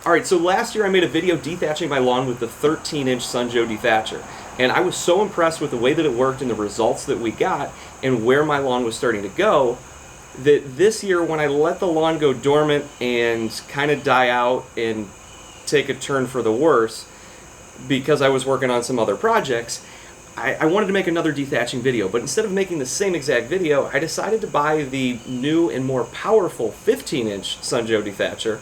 Alright, so last year I made a video dethatching my lawn with the 13-inch Sunjoe Dethatcher. And I was so impressed with the way that it worked and the results that we got and where my lawn was starting to go that this year when I let the lawn go dormant and kind of die out and take a turn for the worse because I was working on some other projects, I wanted to make another dethatching video. But instead of making the same exact video, I decided to buy the new and more powerful 15-inch Sunjoe Dethatcher.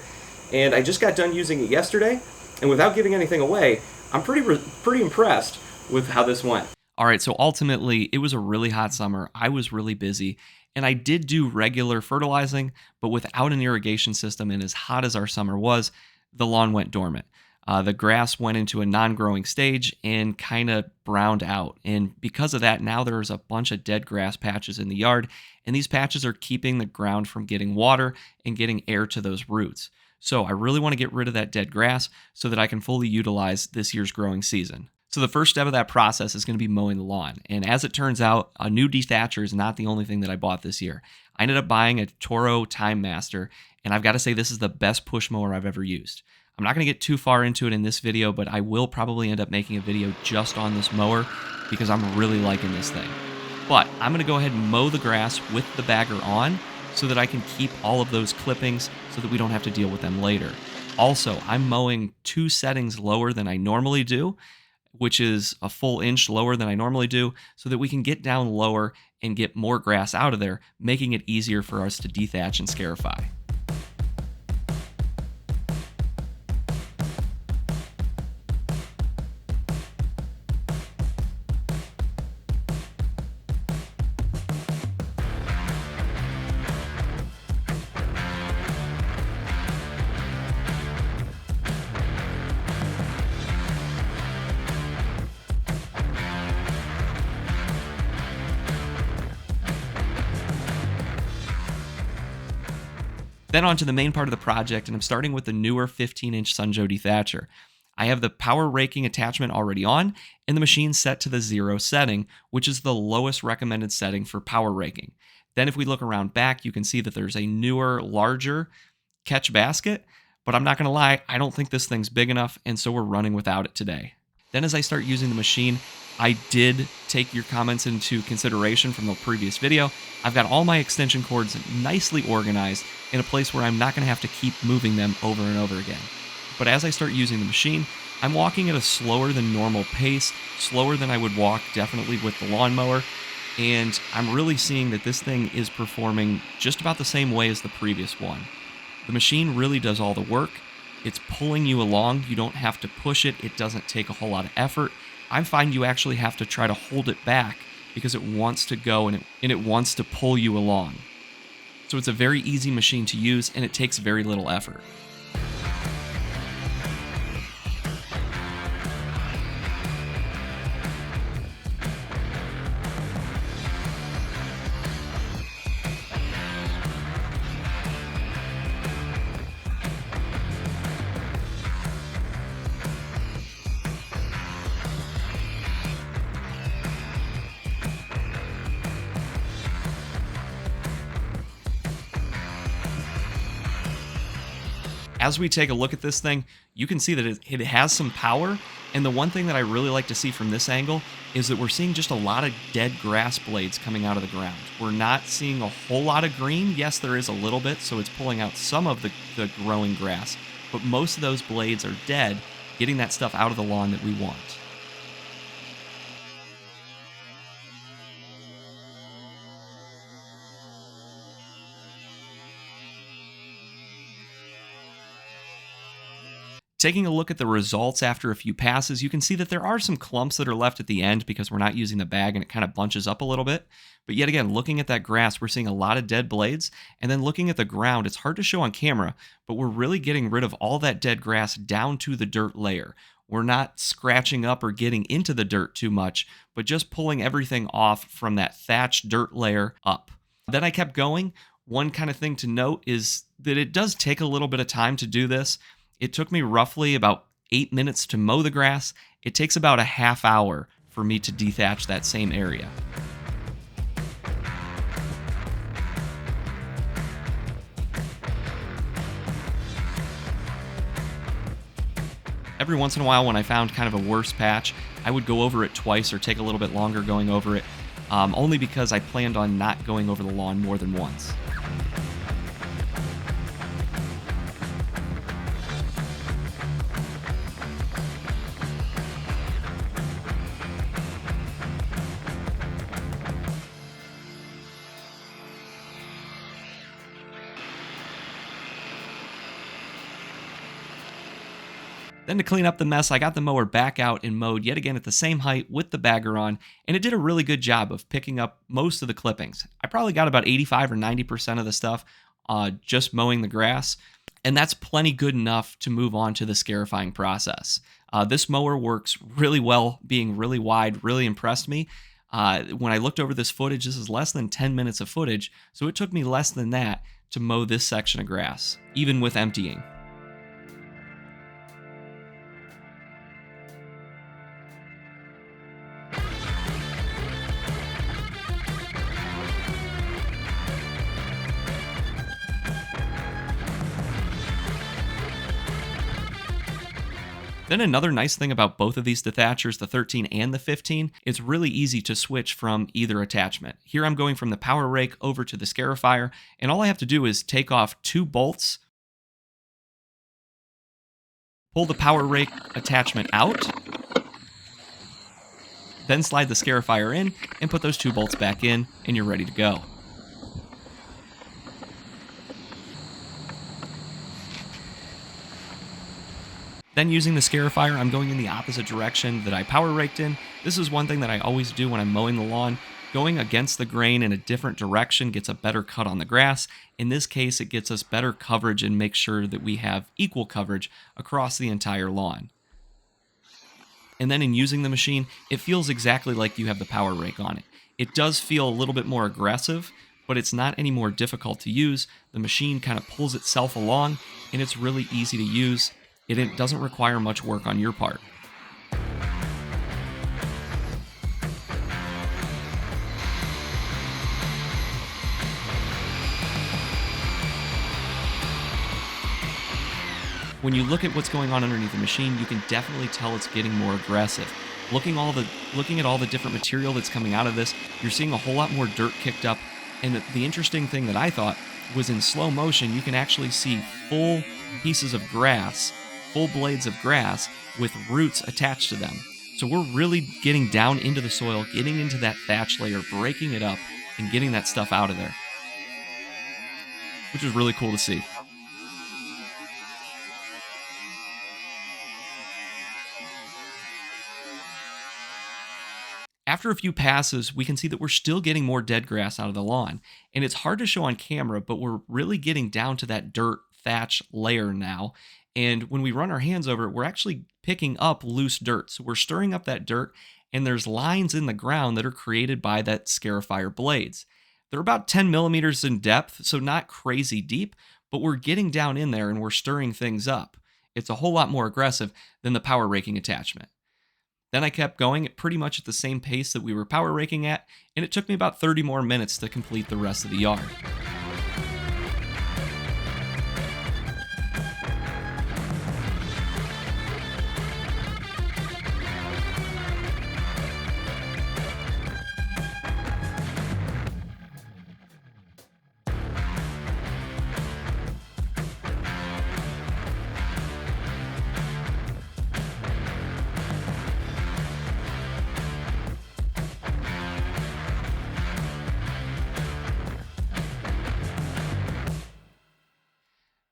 And I just got done using it yesterday, and without giving anything away, I'm pretty impressed with how this went. All right, so ultimately, it was a really hot summer. I was really busy, and I did do regular fertilizing, but without an irrigation system and as hot as our summer was, the lawn went dormant. The grass went into a non-growing stage and kind of browned out. And because of that, now there's a bunch of dead grass patches in the yard, and these patches are keeping the ground from getting water and getting air to those roots. So I really want to get rid of that dead grass so that I can fully utilize this year's growing season. So the first step of that process is going to be mowing the lawn. And as it turns out, a new dethatcher is not the only thing that I bought this year. I ended up buying a Toro Time Master, and I've got to say this is the best push mower I've ever used. I'm not going to get too far into it in this video, but I will probably end up making a video just on this mower because I'm really liking this thing. But I'm going to go ahead and mow the grass with the bagger on so that I can keep all of those clippings so that we don't have to deal with them later. Also, I'm mowing 2 settings lower than I normally do, which is a full inch lower than I normally do, so that we can get down lower and get more grass out of there, making it easier for us to dethatch and scarify. Then on to the main part of the project, and I'm starting with the newer 15-inch Sunjoe Dethatcher. I have the power raking attachment already on, and the machine set to the 0 setting, which is the lowest recommended setting for power raking. Then if we look around back, you can see that there's a newer, larger catch basket, but I'm not going to lie, I don't think this thing's big enough, and so we're running without it today. Then as I start using the machine, I did take your comments into consideration from the previous video. I've got all my extension cords nicely organized in a place where I'm not going to have to keep moving them over and over again. But as I start using the machine, I'm walking at a slower than normal pace, slower than I would walk definitely with the lawnmower, and I'm really seeing that this thing is performing just about the same way as the previous one. The machine really does all the work. It's pulling you along. You don't have to push it. It doesn't take a whole lot of effort. I find you actually have to try to hold it back because it wants to go and it wants to pull you along. So it's a very easy machine to use, and it takes very little effort. As we take a look at this thing, you can see that it has some power, and the one thing that I really like to see from this angle is that we're seeing just a lot of dead grass blades coming out of the ground. We're not seeing a whole lot of green. Yes, there is a little bit, so it's pulling out some of the growing grass, but most of those blades are dead, getting that stuff out of the lawn that we want. Taking a look at the results after a few passes, you can see that there are some clumps that are left at the end because we're not using the bag and it kind of bunches up a little bit. But yet again, looking at that grass, we're seeing a lot of dead blades. And then looking at the ground, it's hard to show on camera, but we're really getting rid of all that dead grass down to the dirt layer. We're not scratching up or getting into the dirt too much, but just pulling everything off from that thatched dirt layer up. Then I kept going. One kind of thing to note is that it does take a little bit of time to do this. It took me roughly about 8 minutes to mow the grass. It takes about a half hour for me to dethatch that same area. Every once in a while, when I found kind of a worse patch, I would go over it twice or take a little bit longer going over it, only because I planned on not going over the lawn more than once. Then to clean up the mess, I got the mower back out and mowed yet again at the same height with the bagger on, and it did a really good job of picking up most of the clippings. I probably got about 85 or 90% of the stuff just mowing the grass, and that's plenty good enough to move on to the scarifying process. This mower works really well, being really wide, really impressed me. When I looked over this footage, this is less than 10 minutes of footage, so it took me less than that to mow this section of grass, even with emptying. Then another nice thing about both of these Dethatchers, the 13 and the 15, it's really easy to switch from either attachment. Here I'm going from the power rake over to the Scarifier, and all I have to do is take off 2 bolts, pull the power rake attachment out, then slide the Scarifier in, and put those 2 bolts back in, and you're ready to go. Then using the Scarifier, I'm going in the opposite direction that I power raked in. This is one thing that I always do when I'm mowing the lawn. Going against the grain in a different direction gets a better cut on the grass. In this case, it gets us better coverage and makes sure that we have equal coverage across the entire lawn. And then in using the machine, it feels exactly like you have the power rake on it. It does feel a little bit more aggressive, but it's not any more difficult to use. The machine kind of pulls itself along, and it's really easy to use. It doesn't require much work on your part. When you look at what's going on underneath the machine, you can definitely tell it's getting more aggressive. Looking at all the different material that's coming out of this, you're seeing a whole lot more dirt kicked up. And the interesting thing that I thought was in slow motion, you can actually see full pieces of grass, full blades of grass with roots attached to them. So we're really getting down into the soil, getting into that thatch layer, breaking it up, and getting that stuff out of there, which is really cool to see. After a few passes, we can see that we're still getting more dead grass out of the lawn. And it's hard to show on camera, but we're really getting down to that dirt thatch layer now. And when we run our hands over it, we're actually picking up loose dirt. So we're stirring up that dirt, and there's lines in the ground that are created by that Scarifier blades. They're about 10 millimeters in depth, so not crazy deep, but we're getting down in there and we're stirring things up. It's a whole lot more aggressive than the power raking attachment. Then I kept going at pretty much at the same pace that we were power raking at, and it took me about 30 more minutes to complete the rest of the yard.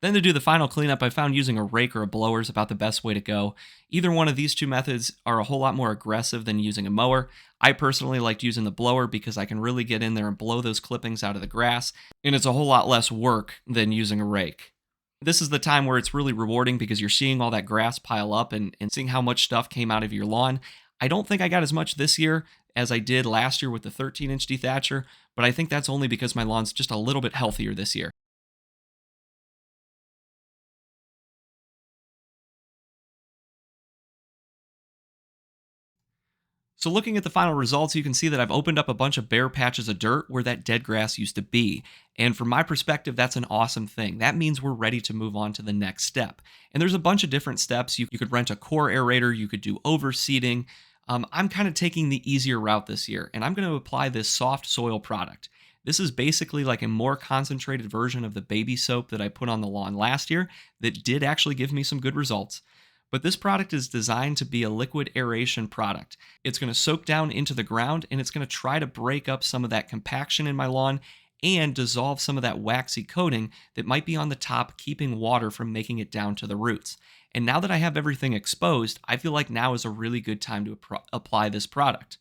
Then to do the final cleanup, I found using a rake or a blower is about the best way to go. Either one of these two methods are a whole lot more aggressive than using a mower. I personally liked using the blower because I can really get in there and blow those clippings out of the grass, and it's a whole lot less work than using a rake. This is the time where it's really rewarding because you're seeing all that grass pile up and seeing how much stuff came out of your lawn. I don't think I got as much this year as I did last year with the 13-inch Dethatcher, but I think that's only because my lawn's just a little bit healthier this year. So looking at the final results, you can see that I've opened up a bunch of bare patches of dirt where that dead grass used to be. And from my perspective, that's an awesome thing. That means we're ready to move on to the next step. And there's a bunch of different steps. You could rent a core aerator, you could do overseeding. I'm kind of taking the easier route this year, and I'm going to apply this soft soil product. This is basically like a more concentrated version of the baby soap that I put on the lawn last year that did actually give me some good results. But this product is designed to be a liquid aeration product. It's going to soak down into the ground, and it's going to try to break up some of that compaction in my lawn and dissolve some of that waxy coating that might be on the top, keeping water from making it down to the roots. And now that I have everything exposed, I feel like now is a really good time to apply this product.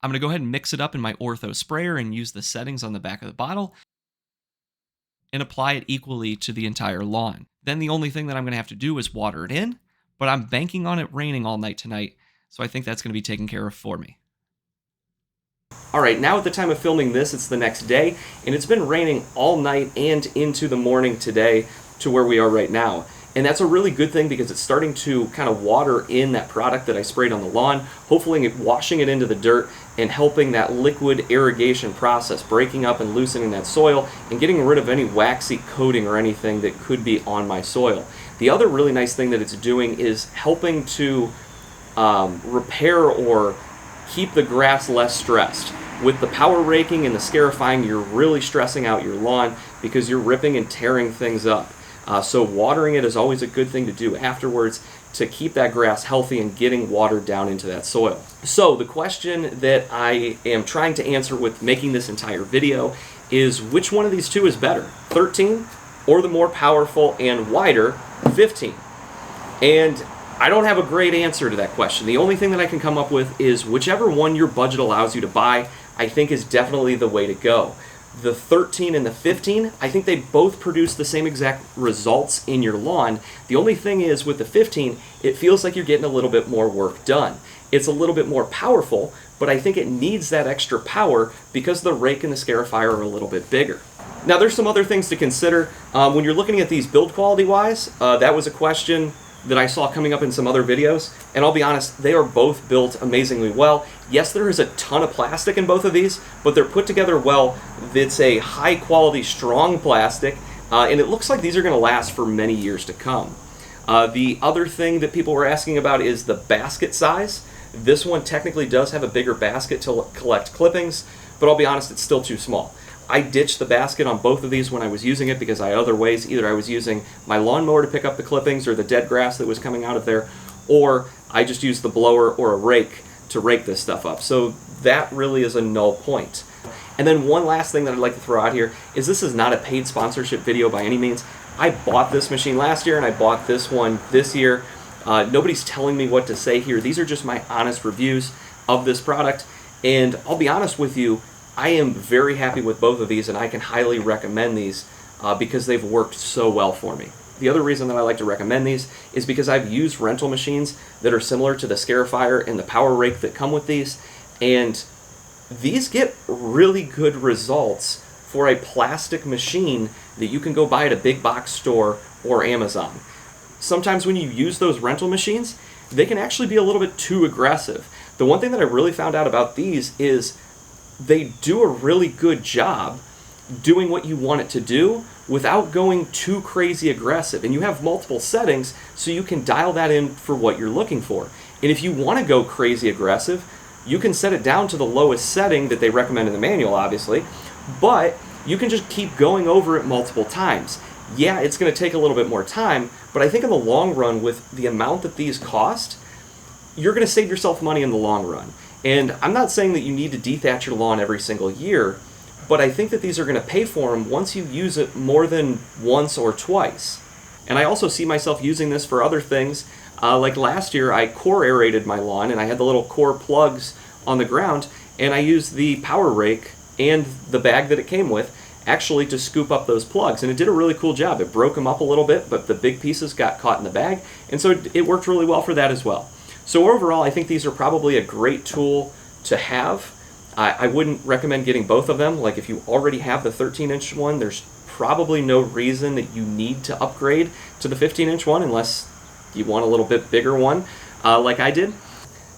I'm going to go ahead and mix it up in my Ortho sprayer and use the settings on the back of the bottle and apply it equally to the entire lawn. Then the only thing that I'm going to have to do is water it in, but I'm banking on it raining all night tonight, so I think that's going to be taken care of for me. Alright, now at the time of filming this, it's the next day, and it's been raining all night and into the morning today to where we are right now. And that's a really good thing because it's starting to kind of water in that product that I sprayed on the lawn, hopefully washing it into the dirt and helping that liquid irrigation process, breaking up and loosening that soil and getting rid of any waxy coating or anything that could be on my soil. The other really nice thing that it's doing is helping to repair or keep the grass less stressed. With the power raking and the scarifying, you're really stressing out your lawn because you're ripping and tearing things up. So watering it is always a good thing to do afterwards to keep that grass healthy and getting water down into that soil. So the question that I am trying to answer with making this entire video is which one of these two is better, 13 or the more powerful and wider 15? And I don't have a great answer to that question. The only thing that I can come up with is whichever one your budget allows you to buy, I think is definitely the way to go. The 13 and the 15, I think they both produce the same exact results in your lawn. The only thing is with the 15, it feels like you're getting a little bit more work done. It's a little bit more powerful, but I think it needs that extra power because the rake and the Scarifier are a little bit bigger. Now there's some other things to consider. When you're looking at these build quality wise, that was a question that I saw coming up in some other videos, and I'll be honest, they are both built amazingly well. Yes, there is a ton of plastic in both of these, but they're put together well. It's a high quality, strong plastic, and it looks like these are going to last for many years to come. The other thing that people were asking about is the basket size. This one technically does have a bigger basket to collect clippings, but I'll be honest, it's still too small. I ditched the basket on both of these when I was using it because I had other ways. Either I was using my lawnmower to pick up the clippings or the dead grass that was coming out of there, or I just used the blower or a rake to rake this stuff up. So that really is a null point. And then one last thing that I'd like to throw out here is this is not a paid sponsorship video by any means. I bought this machine last year and I bought this one this year. Nobody's telling me what to say here. These are just my honest reviews of this product. And I'll be honest with you, I am very happy with both of these and I can highly recommend these because they've worked so well for me. The other reason that I like to recommend these is because I've used rental machines that are similar to the Scarifier and the power rake that come with these, and these get really good results for a plastic machine that you can go buy at a big box store or Amazon. Sometimes when you use those rental machines, they can actually be a little bit too aggressive. The one thing that I really found out about these is they do a really good job doing what you want it to do without going too crazy aggressive. And you have multiple settings so you can dial that in for what you're looking for. And if you want to go crazy aggressive, you can set it down to the lowest setting that they recommend in the manual, obviously, but you can just keep going over it multiple times. Yeah, it's going to take a little bit more time, but I think in the long run, with the amount that these cost, you're going to save yourself money in the long run. And I'm not saying that you need to dethatch your lawn every single year, but I think that these are going to pay for them once you use it more than once or twice. And I also see myself using this for other things. Like last year, I core aerated my lawn, and I had the little core plugs on the ground, and I used the power rake and the bag that it came with actually to scoop up those plugs, and it did a really cool job. It broke them up a little bit, but the big pieces got caught in the bag, and so it worked really well for that as well. So overall, I think these are probably a great tool to have. I wouldn't recommend getting both of them. Like if you already have the 13-inch one, there's probably no reason that you need to upgrade to the 15-inch one unless you want a little bit bigger one like I did.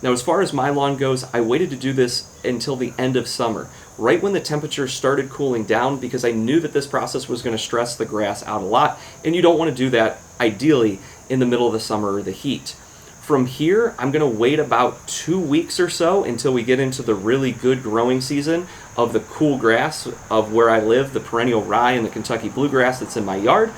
Now, as far as my lawn goes, I waited to do this until the end of summer, right when the temperature started cooling down, because I knew that this process was going to stress the grass out a lot, and you don't want to do that, ideally, in the middle of the summer or the heat. From here, I'm going to wait about 2 weeks or so until we get into the really good growing season of the cool grass of where I live, the perennial rye and the Kentucky bluegrass that's in my yard.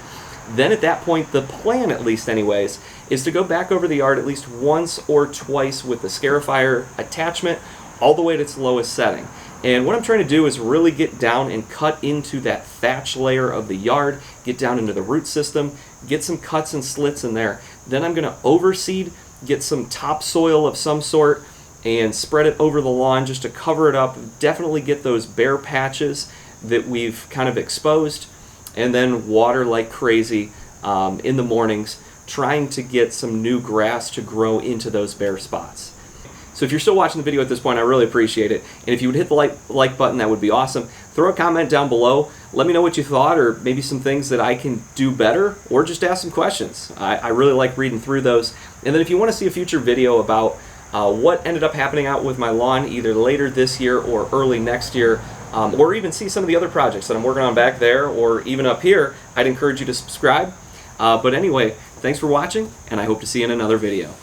Then at that point, the plan, at least anyways, is to go back over the yard at least once or twice with the Scarifier attachment all the way to its lowest setting. And what I'm trying to do is really get down and cut into that thatch layer of the yard, get down into the root system, get some cuts and slits in there. Then I'm going to overseed, get some topsoil of some sort, and spread it over the lawn just to cover it up. Definitely get those bare patches that we've kind of exposed, and then water like crazy in the mornings, trying to get some new grass to grow into those bare spots. So if you're still watching the video at this point, I really appreciate it. And if you would hit the like button, that would be awesome. Throw a comment down below. Let me know what you thought, or maybe some things that I can do better, or just ask some questions. I really like reading through those. And then if you want to see a future video about what ended up happening out with my lawn, either later this year or early next year, or even see some of the other projects that I'm working on back there, or even up here, I'd encourage you to subscribe. But anyway, thanks for watching, and I hope to see you in another video.